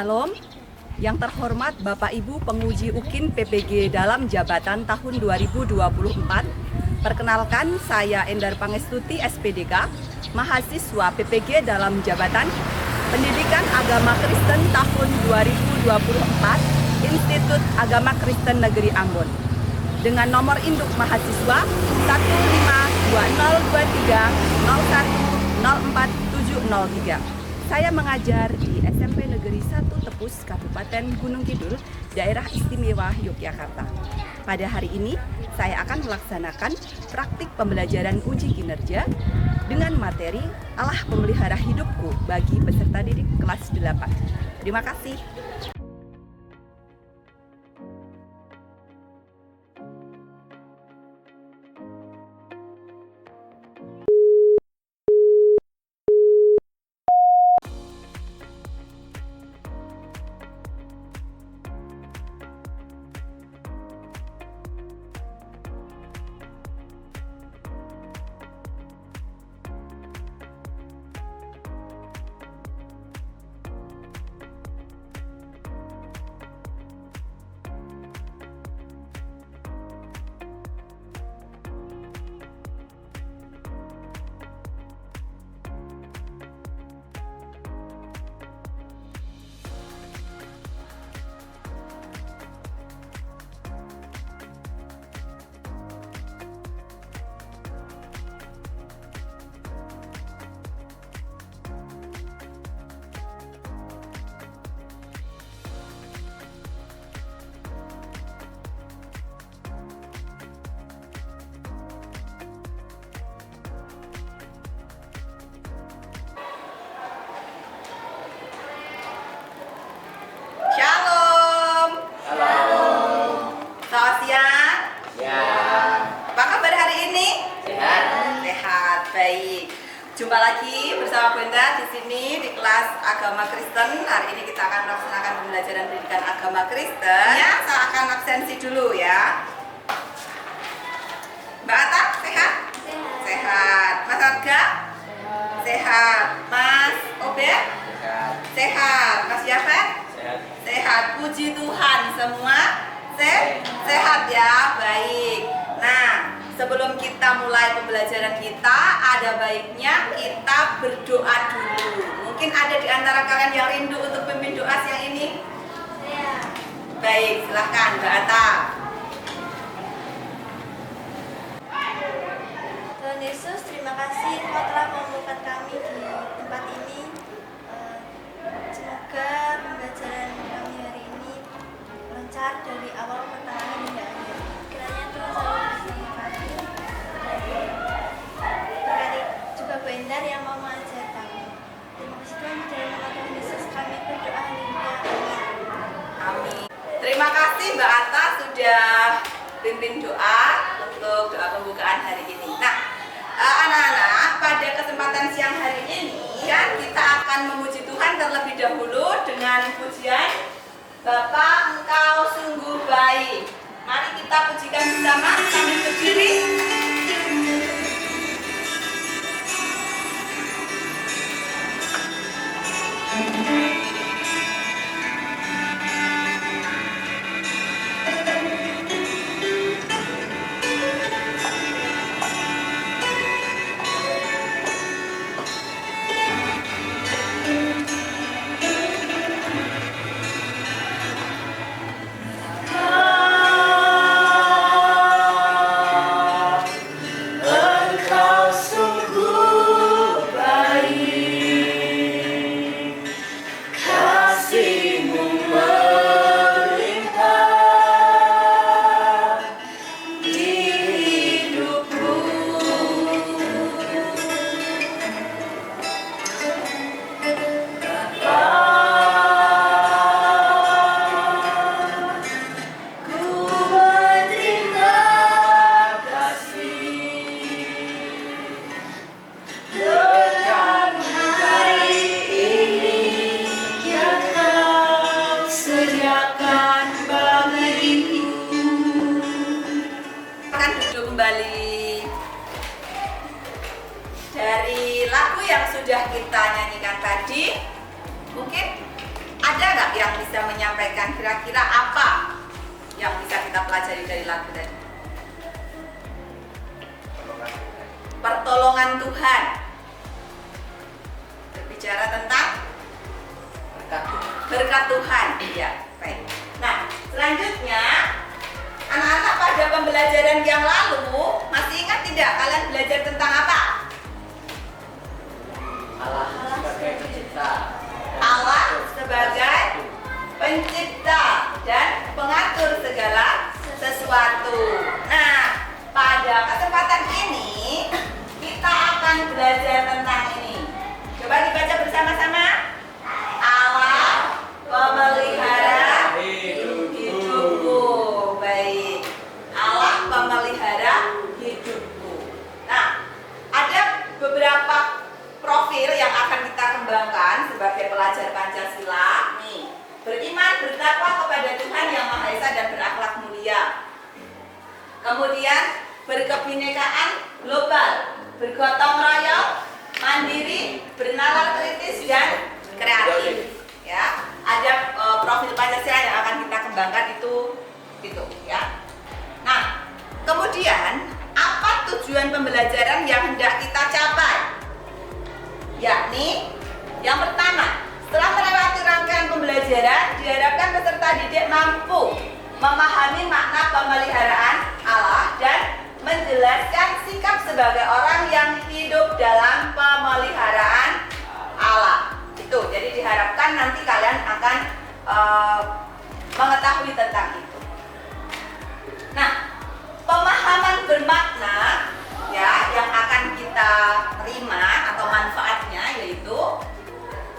Shalom, yang terhormat Bapak Ibu penguji UKIN PPG dalam jabatan tahun 2024. Perkenalkan, saya Endar Pangestuti SPDK, mahasiswa PPG dalam jabatan Pendidikan Agama Kristen tahun 2024, Institut Agama Kristen Negeri Ambon. Dengan nomor induk mahasiswa 152202301040703. Saya mengajar di SMP Negeri 1 Tepus, Kabupaten Gunung Kidul, Daerah Istimewa Yogyakarta. Pada hari ini, saya akan melaksanakan praktik pembelajaran uji kinerja dengan materi Allah Pemelihara Hidupku bagi peserta didik kelas 8. Terima kasih. Shalom. Halo. Selamat siang. Ya. Apa kabar hari ini? Sehat. Sehat, baik. Jumpa lagi bersama Bunda di sini di kelas Agama Kristen. Hari ini kita akan melaksanakan pembelajaran pendidikan agama Kristen. Ya, saya akan absensi dulu ya. Mbak Ata, sehat? Sehat. Mas Arga? Sehat. Mas Obed? Sehat. Sehat. Mas Yafet? Sehat. Sehat. Puji Tuhan, semua sehat ya. Baik. Nah, sebelum kita mulai pembelajaran kita, ada baiknya kita berdoa dulu. Mungkin ada di antara kalian yang rindu untuk pimpin doa siang ini? Baik, silahkan Mbak Ata. Tuhan Yesus, terima kasih Engkau telah membuat kami di tempat ini. Semoga pembelajaran kami hari ini lancar dari awal pertengahan hingga akhir. Kiranya Tuhan selalu bersama kami. Berkati juga Bu Endar yang mau mengajar kami. Terima kasih Tuhan, dalam nama Tuhan Yesus kami berdoa. Haleluya. Amin. Terima kasih Mbak Ata sudah pimpin doa untuk doa pembukaan hari ini. Nah, anak-anak, pada kesempatan siang hari ini kan kita akan memuji Tuhan terlebih dahulu dengan pujian Bapa Engkau sungguh baik. Mari kita pujikan bersama sambil berdiri. Engkau sungguh baik, kasih-Mu melimpah di hidupku. Ku berterima kasih dengan hari ini yang Kau sediakan bagiku. Akan duduk kembali. Dari lagu yang sudah kita nyanyikan tadi, mungkin Ada nggak yang bisa menyampaikan kira-kira apa yang bisa kita pelajari dari lagu tadi? Pertolongan Tuhan. Berbicara tentang berkat Tuhan. Iya, baik. Nah, selanjutnya anak-anak pada pembelajaran yang lalu masih ingat tidak kalian belajar tentang apa? Allah sebagai pencipta. Allah sebagai pencipta dan pengatur segala sesuatu. Nah, pada kesempatan ini kita akan belajar tentang ini. Coba dibaca bersama-sama. Allah pemelihara hidupku. Baik. Allah pemelihara hidupku. Nah, ada beberapa profil yang akan kita kembangkan sebagai pelajar Pancasila. Nih, beriman, bertakwa kepada Tuhan Yang Maha Esa dan berakhlak mulia. Kemudian berkebinekaan global, bergotong royong, mandiri, bernalar kritis dan kreatif. Ya, ada profil Pancasila yang akan kita kembangkan itu ya. Nah, kemudian apa tujuan pembelajaran yang hendak kita capai? Yakni yang pertama, setelah melewati rangkaian pembelajaran, diharapkan peserta didik mampu memahami makna pemeliharaan Allah dan menjelaskan sikap sebagai orang yang hidup dalam pemeliharaan Allah. Itu, jadi diharapkan nanti kalian akan mengetahui tentang itu. Nah, pemahaman bermakna ya yang akan kita terima atau manfaatnya yaitu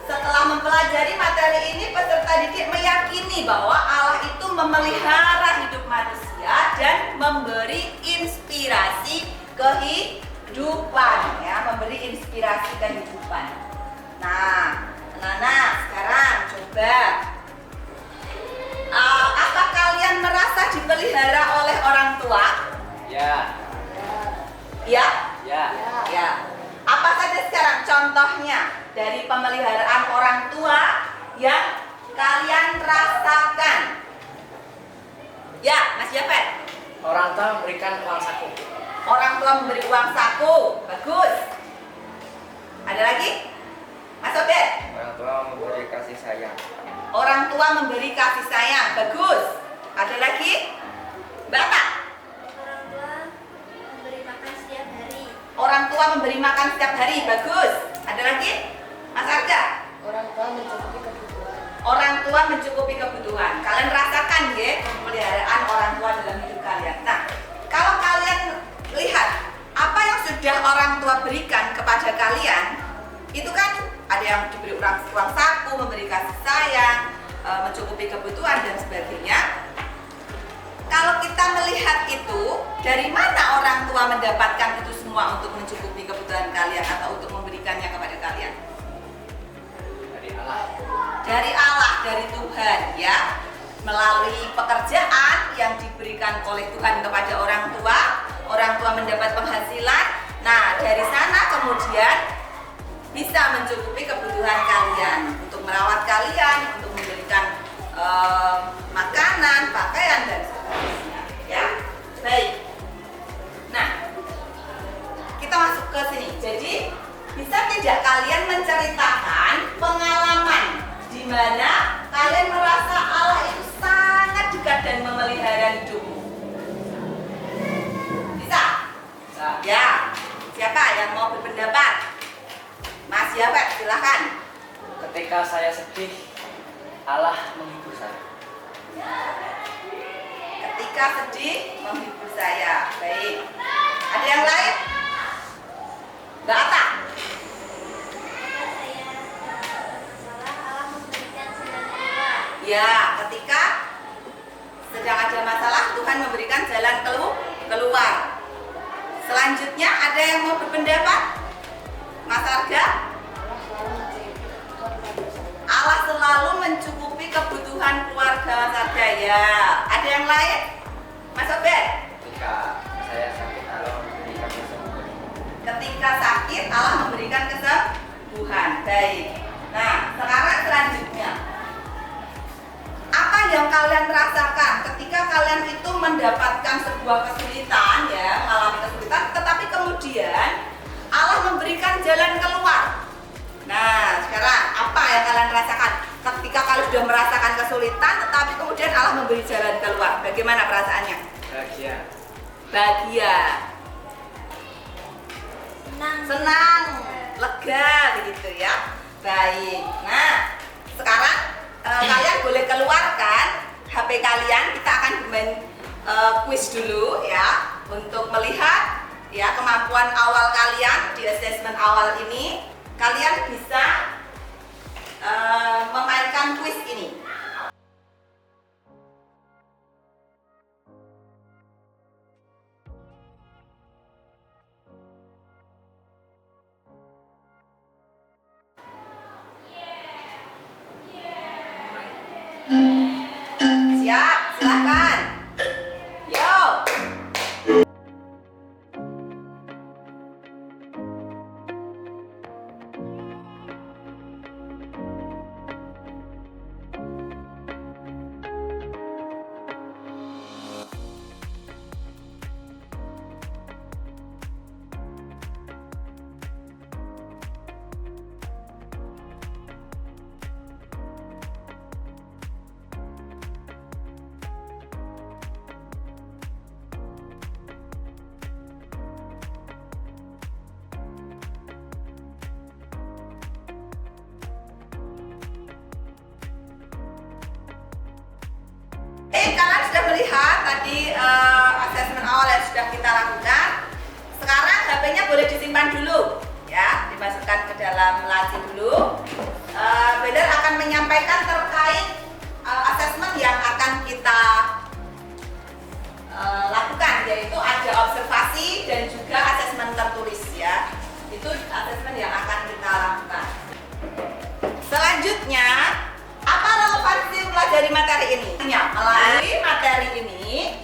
setelah mempelajari materi ini, peserta didik meyakini bahwa Allah itu memelihara hidup manusia dan memberi inspirasi kehidupan, ya, memberi inspirasi kehidupan. Nah, anak-anak sekarang coba, apa kalian merasa dipelihara oleh orang tua? Ya. Ya? Ya. Ya. Apa saja sekarang contohnya dari pemeliharaan orang tua yang kalian rasakan? Ya, Mas Jafet. Orang tua memberikan uang saku. Orang tua memberi uang saku, bagus. Ada lagi? Mas Obed. Orang tua memberi kasih sayang. Orang tua memberi kasih sayang, bagus. Ada lagi? Mbak Tak. Orang tua memberi makan setiap hari. Orang tua memberi makan setiap hari, bagus. Ada lagi? Mas Arga. Orang tua mencukupi kebutuhan. Orang tua mencukupi kebutuhan. Kalian rasakan ya pemeliharaan orang tua dalam hidup kalian. Nah, kalau kalian lihat apa yang sudah orang tua berikan kepada kalian, itu kan ada yang diberi uang saku, memberi kasih sayang, mencukupi kebutuhan dan sebagainya. Kalau kita melihat itu, dari mana orang tua mendapatkan itu semua untuk mencukupi kebutuhan kalian atau untuk memberikannya kepada kalian? Dari Allah. Dari Allah, dari Tuhan, ya, melalui pekerjaan yang diberikan oleh Tuhan kepada orang tua mendapat penghasilan. Nah, dari sana kemudian bisa mencukupi kebutuhan kalian untuk merawat kalian, untuk memberikan makanan, pakaian dan sebagainya, ya. Baik. Nah, kita masuk ke sini. Jadi, bisa tidak kalian menceritakan pengalaman di mana kalian merasa Allah itu sangat dekat dan memelihara hidupmu? Bisa? Bisa. Ya. Siapa yang mau berpendapat? Mas Jafet, silahkan. Ketika saya sedih, Allah menghibur saya. Ketika sedih, menghibur saya. Baik. Ada yang lain? Mbak Atta? Ketika saya masalah, Allah memberikan jalan keluar. Ya, ketika sedang ada masalah, Tuhan memberikan jalan keluar. Selanjutnya ada yang mau berpendapat? Mas Arga? Allah selalu mencukupi kebutuhan keluarga Mas Arga, ya. Ada yang lain? Mas Obed? Ketika saya sakit, Allah memberikan kesembuhan. Ketika sakit, Allah memberikan kesembuhan. Baik. Nah, sekarang selanjutnya, yang kalian rasakan ketika kalian itu mendapatkan sebuah kesulitan, ya, mengalami kesulitan, tetapi kemudian Allah memberikan jalan keluar? Nah, sekarang apa yang kalian rasakan ketika kalian sudah merasakan kesulitan, tetapi kemudian Allah memberi jalan keluar? Bagaimana perasaannya? Bahagia. Bahagia, senang, lega, begitu ya. Baik. Nah, sekarang kalian boleh keluarkan HP kalian. Kita akan bermain quiz dulu ya, untuk melihat ya kemampuan awal kalian di asesmen awal ini. Kalian bisa memainkan quiz ini. Siap, silakan. Yo. Kalian sudah melihat tadi asesmen awal yang sudah kita lakukan. Sekarang HP-nya boleh disimpan dulu, ya, dimasukkan ke dalam laci dulu. Belajar akan menyampaikan terkait asesmen yang akan kita lakukan, yaitu ada observasi dan juga asesmen tertulis, ya. Itu asesmen yang akan kita lakukan. Selanjutnya, apa relevansi mempelajari materi ini? Melalui materi ini,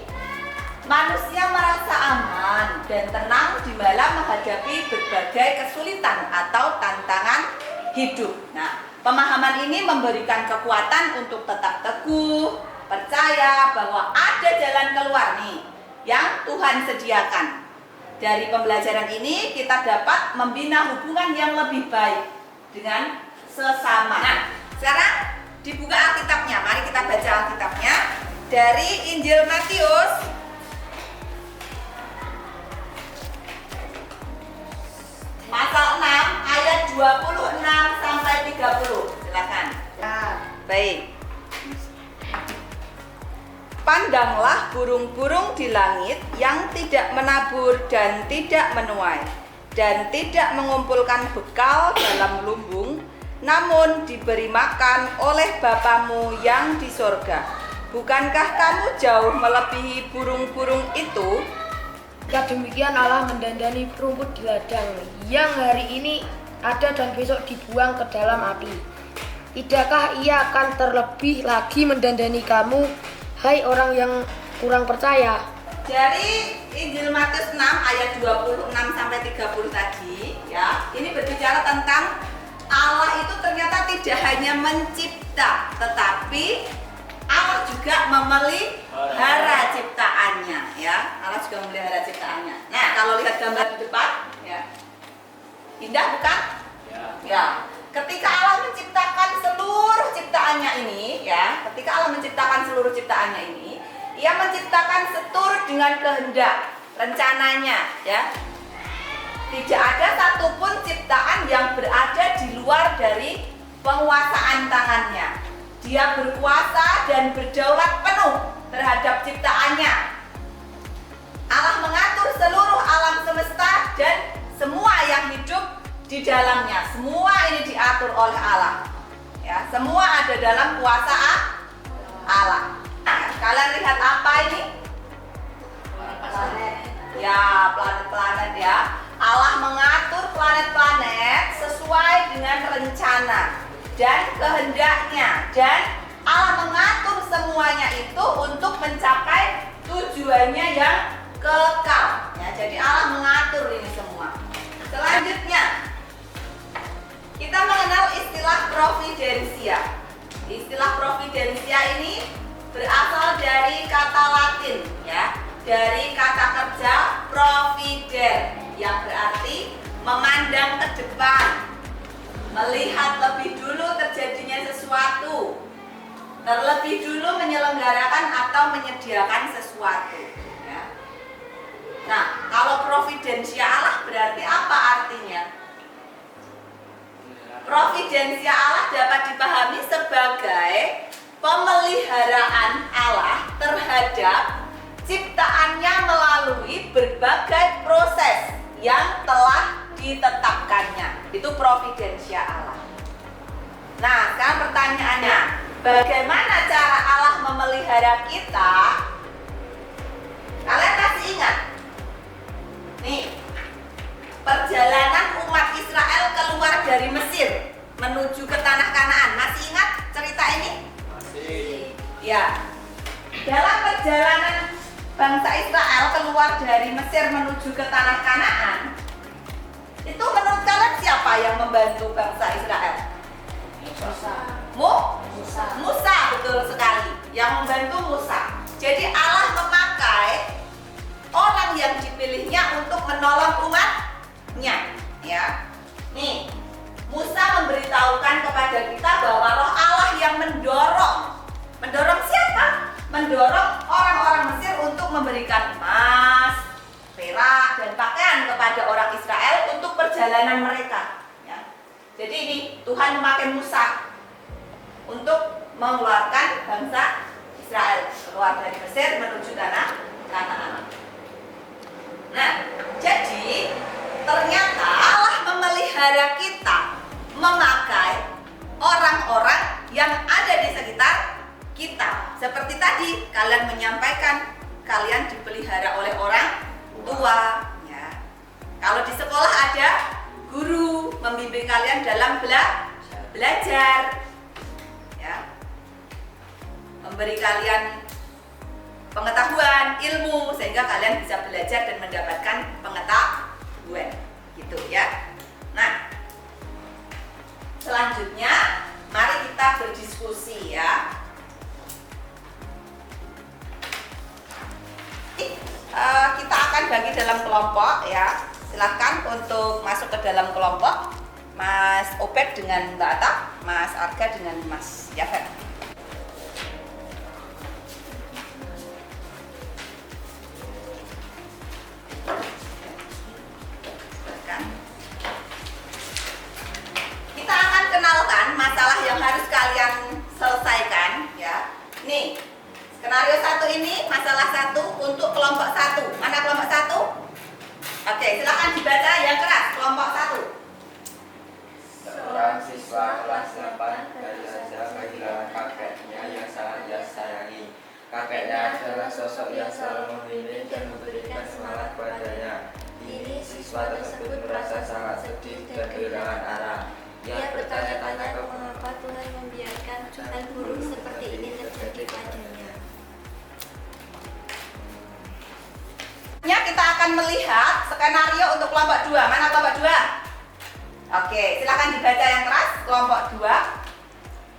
manusia merasa aman dan tenang di dalam menghadapi berbagai kesulitan atau tantangan hidup. Nah, pemahaman ini memberikan kekuatan untuk tetap teguh, percaya bahwa ada jalan keluar nih yang Tuhan sediakan. Dari pembelajaran ini kita dapat membina hubungan yang lebih baik dengan sesama. Nah, sekarang dibuka Alkitabnya. Mari kita baca Alkitabnya dari Injil Matius pasal 6 ayat 26 sampai 30. Silakan. Baik. Pandanglah burung-burung di langit yang tidak menabur dan tidak menuai dan tidak mengumpulkan bekal dalam lumbung, namun diberi makan oleh Bapamu yang di sorga. Bukankah kamu jauh melebihi burung-burung itu? Jika demikian Allah mendandani rumput di ladang yang hari ini ada dan besok dibuang ke dalam api. Tidakkah ia akan terlebih lagi mendandani kamu, hai orang yang kurang percaya? Dari Injil Matius 6 ayat 26 sampai 30 tadi, ya, ini berbicara tentang Allah itu ternyata tidak hanya mencipta, tetapi Allah juga memelihara ciptaannya, ya. Allah juga memelihara ciptaannya. Nah, kalau lihat gambar di depan, ya, indah bukan? Ya. Ketika Allah menciptakan seluruh ciptaannya ini, ya, ketika Allah menciptakan seluruh ciptaannya ini, Ia menciptakan seturut dengan kehendak, rencananya, ya. Tidak ada satupun ciptaan yang berada di luar dari penguasaan tangannya. Dia berkuasa dan berdaulat penuh terhadap ciptaannya. Allah mengatur seluruh alam semesta dan semua yang hidup di dalamnya. Semua ini diatur oleh Allah. Ya, semua ada dalam kuasa Allah. Nah, kalian lihat apa ini? Planet. Ya, planet-planet, ya. Allah mengatur planet-planet sesuai dengan rencana dan kehendaknya, dan Allah mengatur semuanya itu untuk mencapai tujuannya yang kekal, ya. Jadi Allah mengatur ini semua. Selanjutnya kita mengenal istilah providensia. Istilah providensia ini dari kata kerja providen yang berarti memandang ke depan, melihat lebih dulu terjadinya sesuatu, terlebih dulu menyelenggarakan atau menyediakan sesuatu. Ya. Nah, kalau providensia Allah berarti apa artinya? Providensia Allah dapat dipahami sebagai pemeliharaan Allah terhadap ciptaannya melalui berbagai proses yang telah ditetapkannya. Itu providensia Allah. Nah, sekarang pertanyaannya, bagaimana cara Allah memelihara kita? Kalian masih ingat? Nih, perjalanan umat Israel keluar dari Mesir menuju ke tanah Kanaan. Masih ingat cerita ini? Masih. Ya. Dalam perjalanan bangsa Israel keluar dari Mesir menuju ke tanah Kanaan, itu menurut kalian siapa yang membantu bangsa Israel? Musa, betul sekali. Yang membantu Musa. Jadi Allah memakai orang yang dipilihnya untuk menolong umatnya, ya. Nih, Musa memberitahukan kepada kita bahwa Roh Allah yang mendorong siapa? Mendorong orang-orang Mesir untuk memberikan emas, perak, dan pakaian kepada orang Israel untuk perjalanan mereka, ya. Jadi ini Tuhan memakai Musa untuk mengeluarkan bangsa Israel keluar dari Mesir menuju tanah Kanaan. Nah, jadi ternyata Allah memelihara kita memakai orang-orang yang ada di sekitar kita. Seperti tadi kalian menyampaikan, kalian dipelihara oleh orang tua, ya. Kalau di sekolah ada guru membimbing kalian dalam belajar, ya. Memberi kalian pengetahuan, ilmu, sehingga kalian bisa belajar dan mendapatkan pengetahuan, gitu ya. Nah, selanjutnya mari kita berdiskusi, ya. Kita akan bagi dalam kelompok, ya. Silahkan untuk masuk ke dalam kelompok. Mas Obed dengan Mbak Atta, Mas Arga dengan Mas Yafet. Kita akan kenalkan masalah yang harus kalian selesaikan, ya. Nih, skenario 1 ini masalah 1 untuk kelompok 1. Mana kelompok 1? Oke, silakan dibaca yang keras. Kelompok 1. Seorang siswa kelas 8 dari saja kehilangan kakeknya yang sangat dia sayangi. Kakeknya adalah sosok yang selalu membimbing dan memberikan semangat padanya. Kini siswa tersebut merasa sangat sedih dan kehilangan arah. Ia bertanya-tanya mengapa Tuhan membiarkan hal buruk seperti ini terjadi padanya. Kita akan melihat skenario untuk kelompok 2. Mana kelompok 2? Oke, silakan dibaca yang keras. Kelompok 2.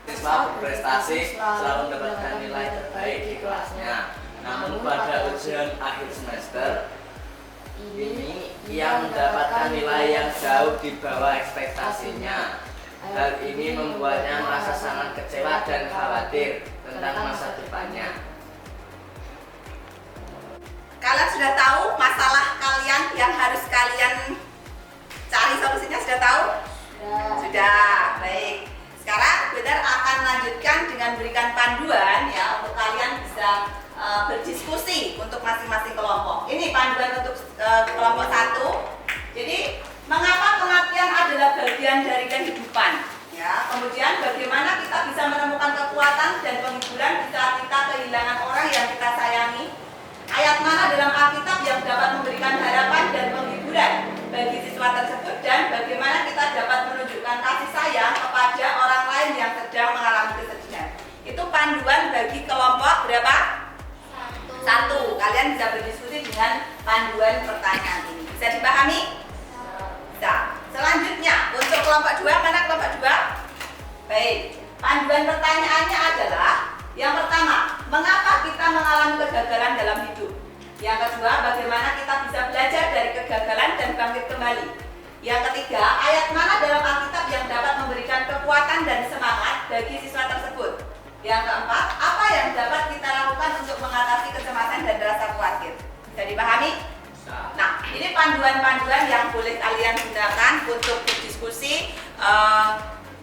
Siswa berprestasi selalu mendapatkan nilai terbaik di kelasnya. Namun pada ujian akhir semester ini ia mendapatkan nilai yang jauh di bawah ekspektasinya. Hal ini membuatnya merasa sangat kecewa dan khawatir tentang masa depannya. Kalian sudah tahu masalah kalian yang harus kalian cari solusinya, sudah tahu? Sudah. Baik. Sekarang Bedar akan lanjutkan dengan berikan panduan, ya, untuk kalian bisa berdiskusi untuk masing-masing kelompok. Ini panduan untuk kelompok 1. Jadi, mengapa kematian adalah bagian dari kehidupan? Ya, kemudian bagaimana kita bisa menemukan kekuatan dan penghiburan jika kita kehilangan orang yang kita sayangi? Ayat mana dalam Alkitab yang dapat memberikan harapan dan penghiburan bagi siswa tersebut, dan bagaimana kita dapat menunjukkan kasih sayang kepada orang lain yang sedang mengalami kesedihan? Itu panduan bagi kelompok berapa? 1. Kalian bisa berdiskusi dengan panduan pertanyaan ini. Bisa dipahami? Bisa. Selanjutnya untuk kelompok 2, mana kelompok 2? Baik. Panduan pertanyaannya adalah yang pertama, mengapa kita mengalami kegagalan dalam hidup? Yang kedua, bagaimana kita bisa belajar dari kegagalan dan bangkit kembali. Yang ketiga, ayat mana dalam Alkitab yang dapat memberikan kekuatan dan semangat bagi siswa tersebut. Yang keempat, apa yang dapat kita lakukan untuk mengatasi kecemasan dan rasa khawatir. Bisa dipahami? Nah, ini panduan-panduan yang boleh kalian gunakan untuk berdiskusi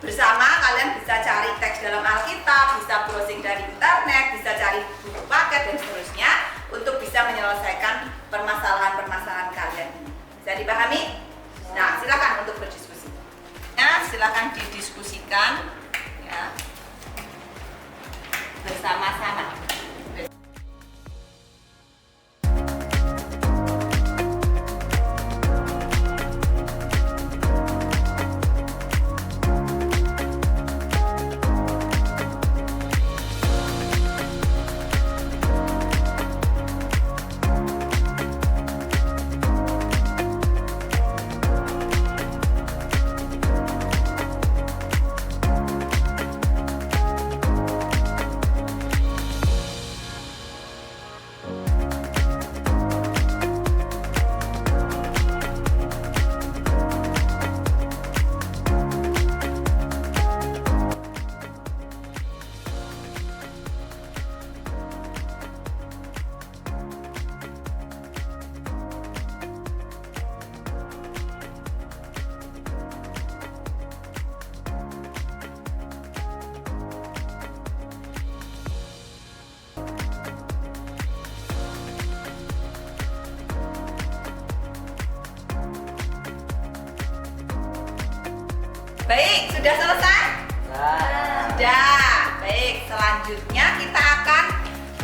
bersama. Kalian bisa cari teks dalam Alkitab, bisa browsing dari internet, bisa cari buku paket dan seterusnya untuk bisa menyelesaikan permasalahan-permasalahan kalian ini. Bisa dipahami? Nah, silakan untuk berdiskusi. Ya, silakan didiskusikan ya bersama-sama. Baik, sudah selesai? Sudah. Baik, selanjutnya kita akan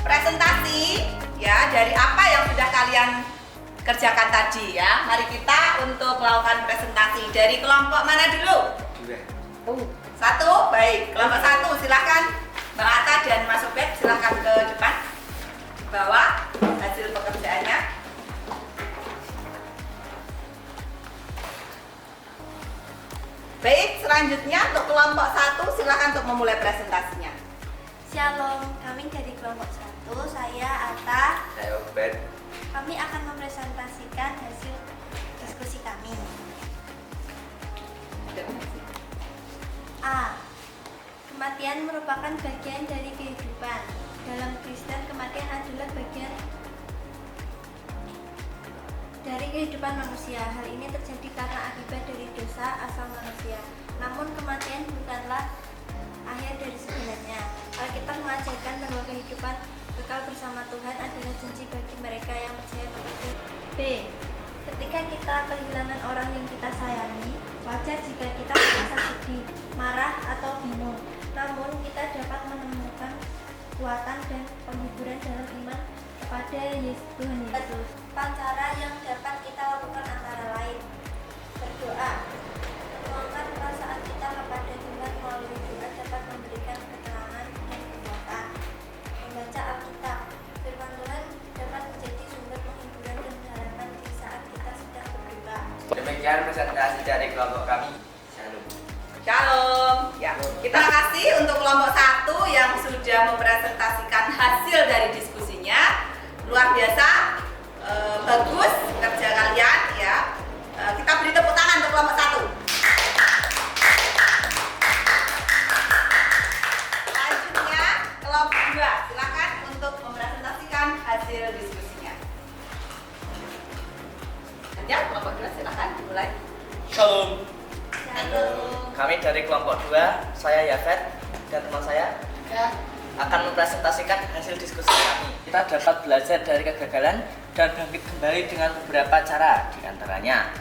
presentasi ya dari apa yang sudah kalian kerjakan tadi ya. Mari kita untuk melakukan presentasi dari kelompok mana dulu? Satu, baik. Kelompok satu, silakan Mbak Atta dan Mas Obed silakan ke depan. Bawa hasil pekerjaannya. Baik, selanjutnya untuk kelompok satu silakan untuk memulai presentasinya. Shalom, kami dari kelompok 1, saya Atta. Saya Obed. Kami akan mempresentasikan hasil diskusi kami. A. Kematian merupakan bagian dari kehidupan. Dalam Kristen, kematian adalah bagian dari kehidupan manusia. Hal ini terjadi karena akibat dari dosa asal manusia. Namun kematian bukanlah akhir dari segalanya. Alkitab mengajarkan bahwa kehidupan kekal bersama Tuhan adalah janji bagi mereka yang percaya kepada. B. Ketika kita kehilangan orang yang kita sayangi, wajar jika kita merasa sedih, marah, atau bingung. Namun kita dapat menemukan kekuatan dan penghiburan dalam iman kepada Tuhan Yesus. Cara yang dapat kita lakukan antara lain berdoa. Menuangkan perasaan kita kepada Tuhan melalui doa dapat memberikan ketenangan dan kekuatan. Membaca Alkitab. Firman Tuhan dapat menjadi sumber penghiburan dan harapan di saat kita sedang berdoa. Demikian presentasi dari kelompok kami. Shalom. Shalom. Ya, kita kasih untuk kelompok satu yang sudah mempresentasikan hasil dari diskusinya. Luar biasa. Bagus kerja kalian ya. Kita beri tepuk tangan untuk kelompok satu. Selanjutnya kelompok 2, silakan untuk mempresentasikan hasil diskusinya. Ya, kelompok 2 silakan dimulai. Shalom. Shalom. Kami dari kelompok 2, saya Yafet dan teman saya akan mempresentasikan hasil diskusi kami. Kita dapat belajar dari kegagalan dan bangkit kembali dengan beberapa cara, diantaranya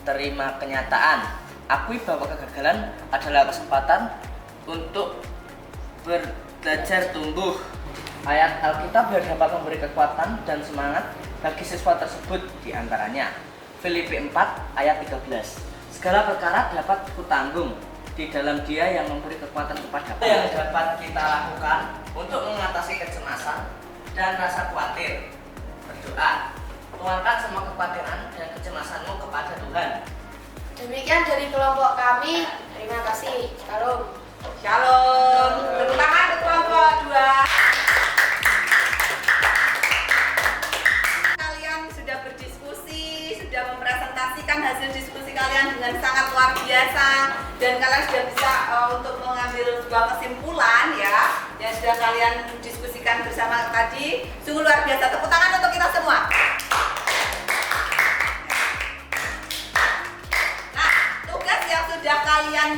terima kenyataan, akui bahwa kegagalan adalah kesempatan untuk belajar tumbuh. Ayat Alkitab yang dapat memberi kekuatan dan semangat bagi siswa tersebut, diantaranya Filipi 4 ayat 13. Segala perkara dapat kutanggung di dalam Dia yang memberi kekuatan kepada. Yang dapat kita lakukan untuk mengatasi kecemasan dan rasa khawatir, berdoa. Tuangkan semua kekhawatiran dan kecemasanmu kepada Tuhan. Demikian dari kelompok kami. Terima kasih. Shalom. Shalom. Tepuk tangan untuk kelompok 2. kalian dengan sangat luar biasa dan kalian sudah bisa untuk mengambil sebuah kesimpulan ya yang sudah kalian diskusikan bersama tadi. Sungguh luar biasa. Tepuk tangan untuk kita semua. Nah, tugas yang sudah kalian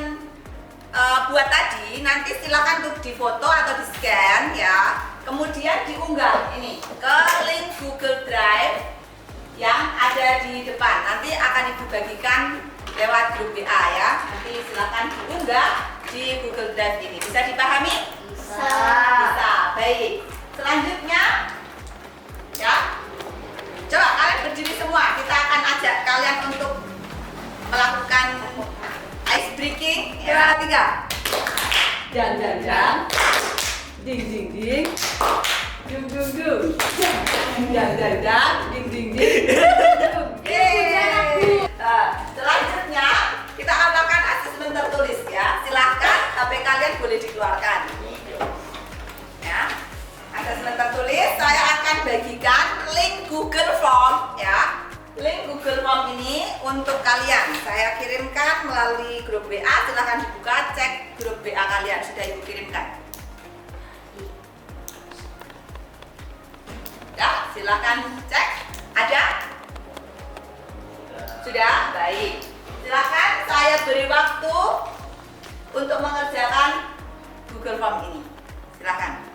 buat tadi nanti silakan untuk difoto atau di scan ya, kemudian diunggah ini ke link Google Drive yang ada di depan. Nanti akan ibu bagikan lewat grup WA ya. Nanti silakan diunggah di Google Drive ini. Bisa dipahami? Bisa. Bisa. Baik. Selanjutnya ya, coba kalian berdiri semua. Kita akan ajak kalian untuk melakukan ice breaking ya. 3. Jang jang jang. Ding ding ding. Dung dung dung. Jang jang jang. Ding ding ding. Yeay. Selanjutnya kita akan asesmen tertulis ya. Silahkan HP kalian boleh dikeluarkan. Ya. Asesmen tertulis saya akan bagikan link Google Form ya. Link Google Form ini untuk kalian saya kirimkan melalui grup WA. Silahkan dibuka, cek grup WA kalian sudah ibu kirimkan ya, silahkan cek. Ada? Sudah? Baik. Silahkan saya beri waktu untuk mengerjakan Google Form ini. Silahkan.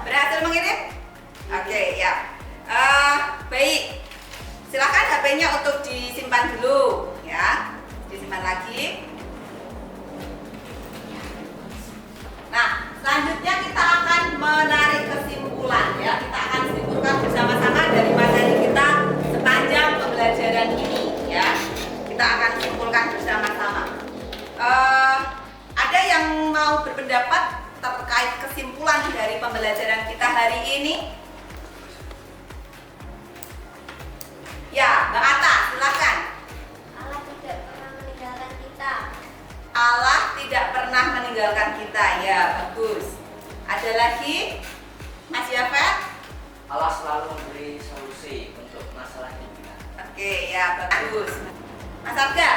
Berhasil mengirim? Oke ya. Baik. Silakan HP-nya untuk disimpan dulu ya. Disimpan lagi. Nah, selanjutnya kita akan menarik kesimpulan ya. Kita akan simpulkan bersama-sama dari materi kita sepanjang pembelajaran ini ya. Kita akan simpulkan bersama-sama. Ada yang mau berpendapat terkait kesimpulan dari pembelajaran kita hari ini? Ya, Mbak Atta, silakan. Allah tidak pernah meninggalkan kita. Allah tidak pernah meninggalkan kita. Ya, bagus. Ada lagi? Mas Yafet? Allah selalu memberi solusi untuk masalah hidup kita. Oke, ya bagus. Mas Arga?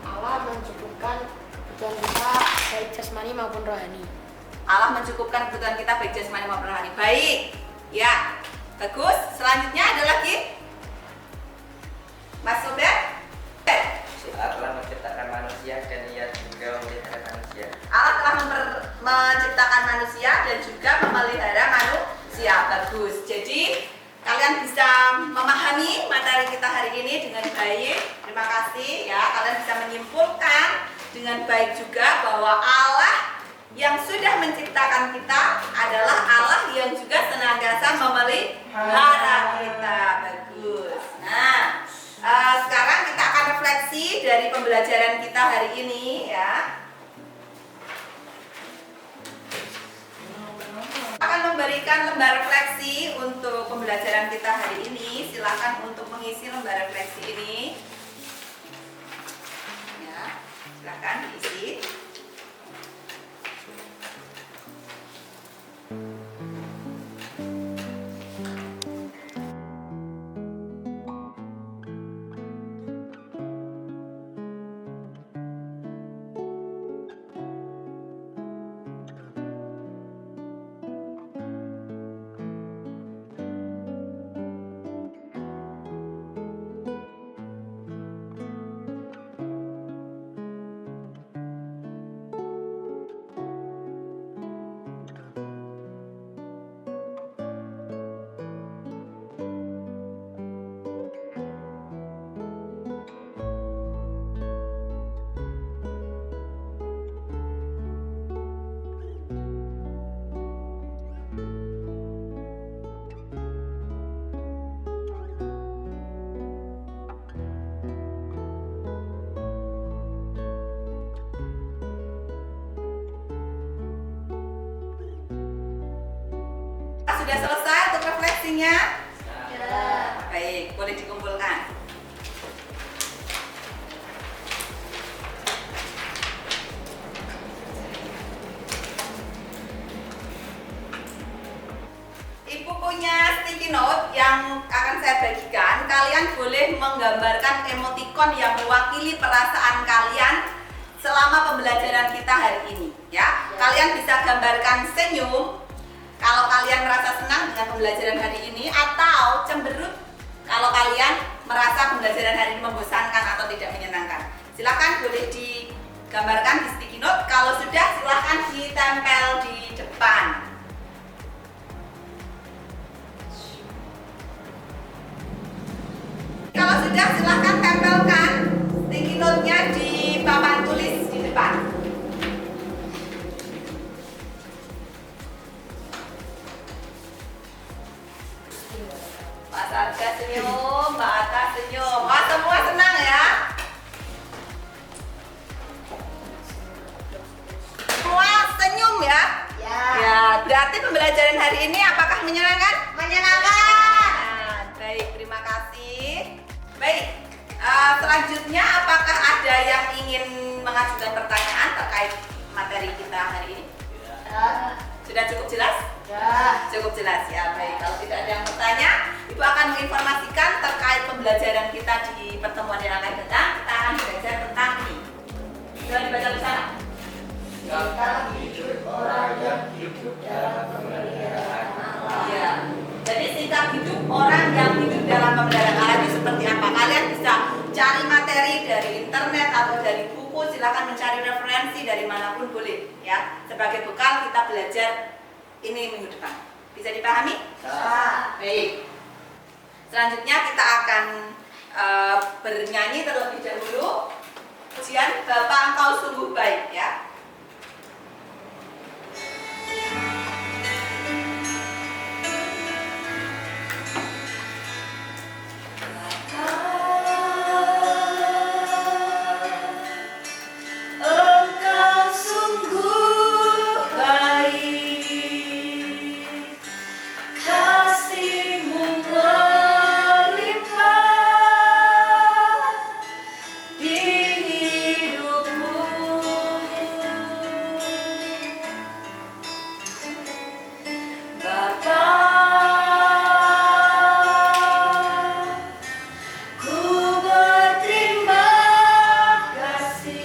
Allah mencukupkan kebutuhan kita baik jasmani maupun rohani. Allah mencukupkan kebutuhan kita baik jasmani maupun rohani. Baik. Ya, bagus. Selanjutnya ada lagi? Mas Sobet? Allah telah menciptakan manusia dan ia juga memelihara manusia. Allah telah menciptakan manusia dan juga memelihara manusia. Bagus. Jadi kalian bisa memahami materi kita hari ini dengan baik. Terima kasih ya. Kalian bisa menyimpulkan dengan baik juga bahwa Allah yang sudah menciptakan kita adalah Allah yang juga senantiasa memelihara kita. Bagus. Nah, sekarang kita akan refleksi dari pembelajaran kita hari ini ya. Akan memberikan lembar refleksi untuk pembelajaran kita hari ini. Silakan untuk mengisi lembar refleksi ini. Ya, silakan diisi. sudah selesai untuk refleksinya? Ya. Baik, boleh dikumpulkan. Ibu punya sticky note yang akan saya bagikan. Kalian boleh menggambarkan emoticon yang mewakili perasaan kalian selama pembelajaran kita hari ini, ya. Kalian bisa gambarkan senyum kalau kalian merasa senang dengan pembelajaran hari ini, atau cemberut kalau kalian merasa pembelajaran hari ini membosankan atau tidak menyenangkan. Silahkan boleh digambarkan di sticky note. Kalau sudah, silahkan ditempel di depan. Kalau sudah, silahkan tempelkan sticky note-nya di papan tulis di depan. Mas Arga senyum, Mbak Atta senyum. Oh, semua senang ya? Semua senyum ya? Ya, berarti pembelajaran hari ini apakah menyenangkan? Menyenangkan. Baik, terima kasih. Baik, selanjutnya apakah ada yang ingin mengajukan pertanyaan terkait materi kita hari ini? Sudah cukup jelas? Cukup jelas ya. Baik, kalau tidak ada yang bertanya, Ibu akan menginformasikan terkait pembelajaran kita di pertemuan yang akan datang. Kita akan belajar tentang ini. Sudah dibaca di sana? Orang yang hidup dalam pemeliharaan Allah. Iya. Jadi sikap hidup orang yang hidup dalam pemeliharaan Allah itu seperti apa? Kalian bisa cari materi dari internet atau dari buku. Silakan mencari referensi dari manapun boleh, ya. Sebagai bekal kita belajar ini minggu depan. Bisa dipahami? Baik. Selanjutnya kita akan bernyanyi terlebih dahulu. Pujian Bapa Engkau sungguh baik, ya. Engkau sungguh baik, kasih-Mu melimpah di hidupku. Bapa, ku berterima kasih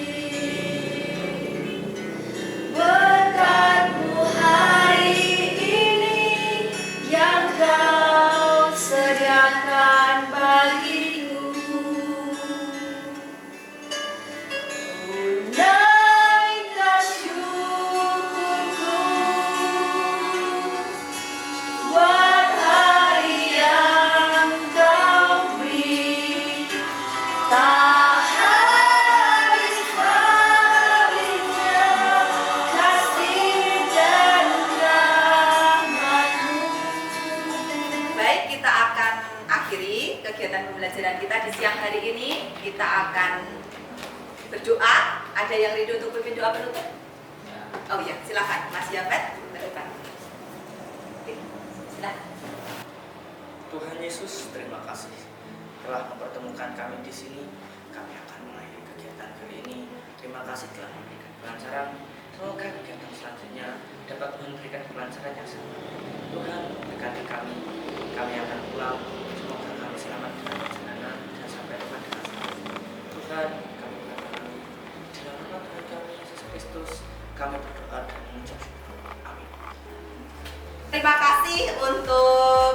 berkat-Mu hari ini yang Kau sediakan bagiku. Naikkan syukurku buat hari yang Kau beri, tak habis habisnya kasih dan rahmat-Mu. Baik, kita akan akhiri kegiatan pembelajaran kita di siang hari ini. Kita akan berdoa. Ada yang rindu untuk pimpin doa penutup? Oh iya, silakan Mas Yafet ke depan. Oke, silakan. Tuhan Yesus, terima kasih telah mempertemukan kami di sini. Kami akan mengakhiri kegiatan kali ini. Terima kasih telah memberikan kelancaran. Semoga kegiatan selanjutnya dapat memberikan kelancaran yang sama. Tuhan, berkati kami. Kami akan pulang. Semoga kami selamat dengan perjalanan dan sampai rumah dengan selamat. Tuhan, kami berdoa. Dalam nama Tuhan kami Yesus Kristus, kami berdoa dan mengucap syukur. Amin. Terima kasih untuk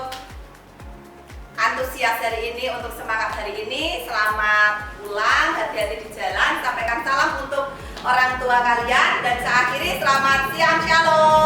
antusias hari ini, untuk semangat hari ini. Selamat pulang, hati-hati di jalan. Sampaikan salam untuk orang tua kalian. Dan saya akhiri, selamat siang, shalom.